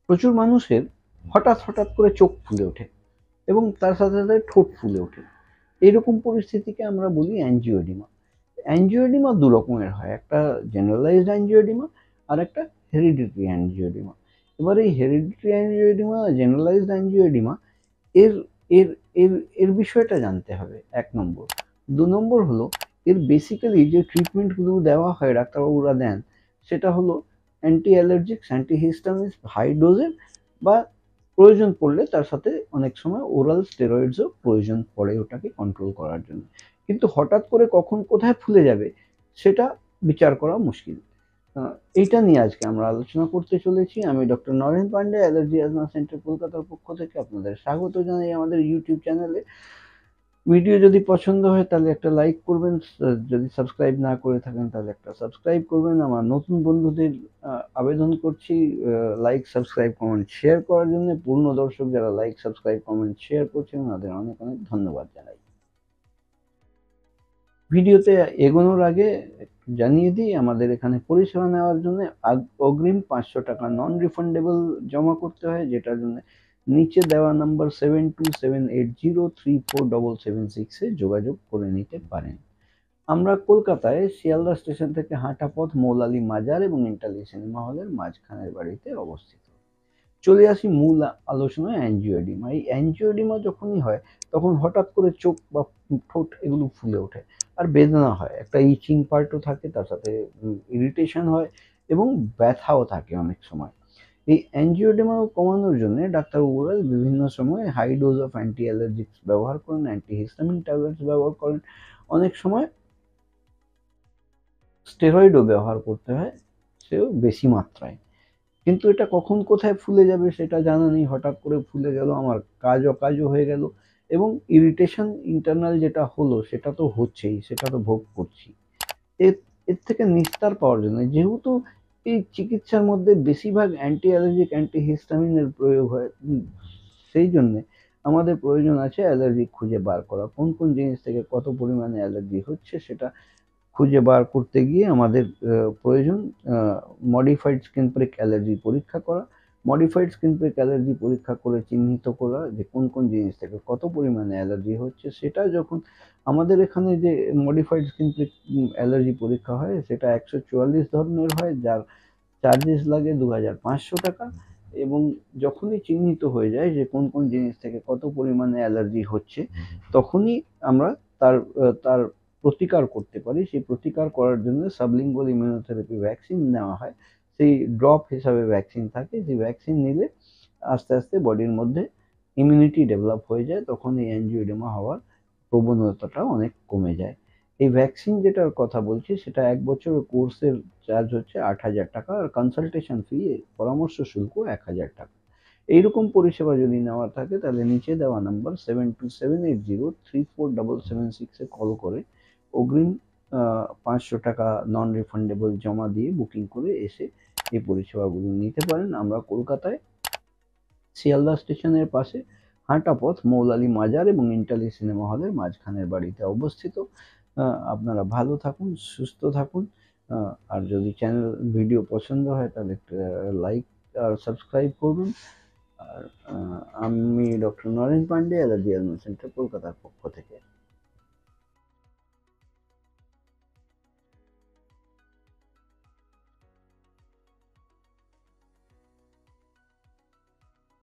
প্রচুর মানুষের হঠাৎ হঠাৎ করে চোখ ফুলে ওঠে এবং তার সাথে সাথে ঠোঁট ফুলে ওঠে। এইরকম পরিস্থিতিকে আমরা বলি অ্যাঞ্জিওডিমা। অ্যাঞ্জিওডিমা দু রকমের হয়, একটা জেনারেলাইজড অ্যাঞ্জিওডিমা আর একটা হেরিডিটারি অ্যাঞ্জিওডিমা। এবার এই হেরিডিটারি অ্যাঞ্জিওডিমা, জেনারেলাইজড অ্যাঞ্জিওডিমা, এর এর এর এর বিষয়টা জানতে হবে ১ নম্বর। ২ নম্বর হলো এর বেসিক্যালি যে ট্রিটমেন্টগুলো দেওয়া হয়, ডাক্তারবাবুরা দেন, সেটা হলো অ্যান্টি অ্যালার্জিক্স, অ্যান্টিহিস্টামিনস হাই ডোজের, বা প্রয়োজন পড়লে তার সাথে অনেক সময় ওরাল স্টেরয়েডসও প্রয়োজন পড়ে ওটাকে কন্ট্রোল করার জন্য। কিন্তু হঠাৎ করে কখন কোথায় ফুলে যাবে সেটা বিচার করা মুশকিল। এইটা নিয়ে আজকে আমরা আলোচনা করতে চলেছি। আমি doctor Naren Pandey, allergy asthma centre কলকাতার পক্ষ থেকে আপনাদের স্বাগত জানাই আমাদের ইউটিউব চ্যানেলে। ভিডিও যদি পছন্দ হয় তাহলে একটা লাইক করবেন, যদি সাবস্ক্রাইব না করে থাকেন তাহলে একটা সাবস্ক্রাইব করবেন। আমার নতুন বন্ধুদের আবেদন করছি লাইক, সাবস্ক্রাইব, কমেন্ট, শেয়ার করার জন্য। পূর্ণ দর্শক যারা লাইক, সাবস্ক্রাইব, কমেন্ট, শেয়ার করছেন তাদের অনেক অনেক ধন্যবাদ জানাই। ভিডিওতে এগোনোর আগে জানিয়ে দিই, আমাদের এখানে পরিষেবা নেওয়ার জন্য অগ্রিম ৫০০ টাকা নন রিফান্ডেবল জমা করতে হয়, যেটার জন্য নিচে দেওয়া নাম্বার 7278034776 এ যোগাযোগ করে নিতে পারেন। আমরা কলকাতায় শিয়ালদা স্টেশন থেকে হাঁটা পথ, মৌলালী মাজার এবং ইন্টালি সিনেমা হলের মাঝখানের বাড়িতে অবস্থিত। চলে আসি মূল আলোচনায়, অ্যাঞ্জিওডিমা। এই অ্যাঞ্জিওডিমা যখনই হয় তখন হঠাৎ করে চোখ বা ঠোঁট এগুলো ফুলে ওঠে আর বেদনা হয়, একটা ইচিং পার্টও থাকে, তার সাথে ইরিটেশন হয় এবং ব্যথাও থাকে অনেক সময়। এই অ্যাঞ্জিওডিমা কমানোর জন্য ডাক্তারবাবুরা বিভিন্ন সময় হাই ডোজ অফ অ্যান্টি অ্যালার্জিক্স ব্যবহার করেন, অ্যান্টিহিস্টামিন ট্যাবলেটস ব্যবহার করেন, অনেক সময় স্টেরয়েডও ব্যবহার করতে হয়, সেও বেশি মাত্রায়। কিন্তু এটা কখন কোথায় ফুলে যাবে সেটা জানা নেই। হঠাৎ করে ফুলে গেল, আমার কাজ অকাজও হয়ে গেল এবং ইরিটেশন ইন্টারনাল যেটা হলো সেটা তো হচ্ছেই, সেটা তো ভোগ করছি। এর এর থেকে নিস্তার পাওয়ার জন্য, যেহেতু এই চিকিৎসার মধ্যে বেশিরভাগ অ্যান্টি অ্যালার্জিক, অ্যান্টিহিস্টামিনের প্রয়োগ হয়, সেই জন্যে আমাদের প্রয়োজন আছে অ্যালার্জি খুঁজে বার করা। কোন কোন জিনিস থেকে কত পরিমাণে অ্যালার্জি হচ্ছে সেটা খুঁজে বার করতে গিয়ে আমাদের প্রয়োজন মডিফাইড স্কিন প্রিক অ্যালার্জি পরীক্ষা করা। মডিফাইড স্কিন প্রিক অ্যালার্জি পরীক্ষা করে চিহ্নিত করা যে কোন কোন জিনিস থেকে কত পরিমাণে অ্যালার্জি হচ্ছে। সেটা যখন আমাদের এখানে যে মডিফাইড স্কিন প্রিক অ্যালার্জি পরীক্ষা হয় সেটা ১৪৪ ধরনের হয়, যার চার্জেস লাগে ২৫০০ টাকা। এবং যখনই চিহ্নিত হয়ে যায় যে কোন কোন জিনিস থেকে কত পরিমাণে অ্যালার্জি হচ্ছে, তখনই আমরা তার প্রতিকার করতে পারি। সেই প্রতিকার করার জন্য সাবলিঙ্গুয়াল ইমিউনোথেরাপি ভ্যাকসিন নেওয়া হয়। সেই ড্রপ হিসাবে ভ্যাকসিন থাকে, যে ভ্যাকসিন নিলে আস্তে আস্তে বডির মধ্যে ইমিউনিটি ডেভেলপ হয়ে যায়, তখন এই অ্যাঞ্জিওডেমা হওয়ার প্রবণতাটা অনেক কমে যায়। এই ভ্যাকসিন যেটার কথা বলছি সেটা ১ বছরের কোর্সের চার্জ হচ্ছে ৮,০০০ টাকা, আর কনসালটেশন ফি, পরামর্শ শুল্ক ১,০০০ টাকা। এইরকম পরিষেবা যদি নেওয়ার থাকে তাহলে নিচে দেওয়া নাম্বার 7278034776 এ কল করে অগ্রিম ৫০০ টাকা নন রিফান্ডেবল জমা দিয়ে বুকিং করে এসে এই পরিষেবাগুলো নিতে পারেন। আমরা কলকাতায় শিয়ালদা স্টেশনের পাশে হাঁটা পথ, মৌলালী মাজার এবং ইন্টালি সিনেমা হলের মাঝখানের বাড়িতে অবস্থিত। আপনারা ভালো থাকুন, সুস্থ থাকুন। আর যদি চ্যানেল ভিডিও পছন্দ হয় তাহলে একটা লাইক আর সাবস্ক্রাইব করবেন। আর আমি doctor Naren Pandey, allergy asthma centre কলকাতার পক্ষ থেকে।